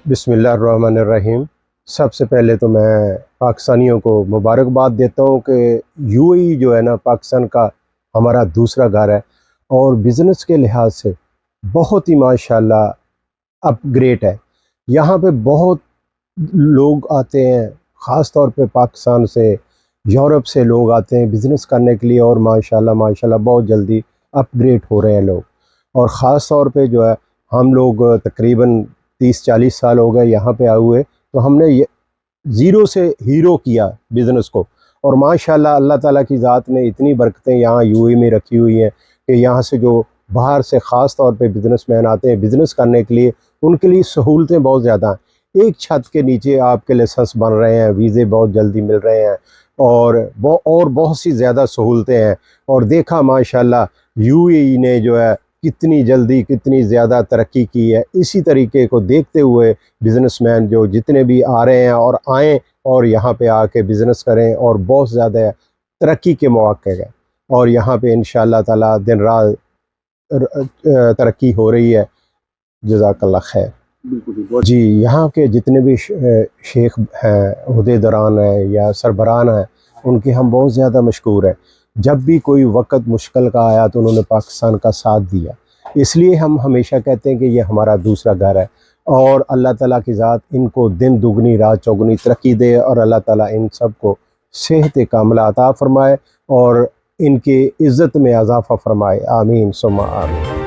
بسم اللہ الرحمن الرحیم۔ سب سے پہلے تو میں پاکستانیوں کو مبارکباد دیتا ہوں کہ یو اے ای جو ہے نا پاکستان کا ہمارا دوسرا گھر ہے، اور بزنس کے لحاظ سے بہت ہی ماشاءاللہ اپ گریڈ ہے۔ یہاں پہ بہت لوگ آتے ہیں، خاص طور پہ پاکستان سے، یورپ سے لوگ آتے ہیں بزنس کرنے کے لیے، اور ماشاءاللہ بہت جلدی اپ گریڈ ہو رہے ہیں لوگ۔ اور خاص طور پہ جو ہے ہم لوگ تقریباً 30-40 سال ہو گئے یہاں پہ آئے ہوئے، تو ہم نے زیرو سے ہیرو کیا بزنس کو، اور ماشاءاللہ اللہ تعالیٰ کی ذات نے اتنی برکتیں یہاں یو اے میں رکھی ہوئی ہیں کہ یہاں سے جو باہر سے خاص طور پہ بزنس مین آتے ہیں بزنس کرنے کے لیے، ان کے لیے سہولتیں بہت زیادہ ہیں۔ ایک چھت کے نیچے آپ کے لائسنس بن رہے ہیں، ویزے بہت جلدی مل رہے ہیں، اور بہت سی زیادہ سہولتیں ہیں۔ اور دیکھا ماشاءاللہ یو اے ای نے جو ہے کتنی جلدی کتنی زیادہ ترقی کی ہے۔ اسی طریقے کو دیکھتے ہوئے بزنس مین جو جتنے بھی آ رہے ہیں اور آئیں اور یہاں پہ آ کے بزنس کریں، اور بہت زیادہ ترقی کے مواقع ہیں، اور یہاں پہ انشاءاللہ تعالیٰ دن رات ترقی ہو رہی ہے۔ جزاک اللہ خیر۔ جی، یہاں کے جتنے بھی شیخ ہیں، عہدیداران ہیں یا سربراہان ہیں، ان کے ہم بہت زیادہ مشکور ہیں۔ جب بھی کوئی وقت مشکل کا آیا تو انہوں نے پاکستان کا ساتھ دیا، اس لیے ہم ہمیشہ کہتے ہیں کہ یہ ہمارا دوسرا گھر ہے۔ اور اللہ تعالیٰ کی ذات ان کو دن دگنی رات چوگنی ترقی دے، اور اللہ تعالیٰ ان سب کو صحت کاملہ عطا فرمائے اور ان کے عزت میں اضافہ فرمائے، آمین ثم آمین۔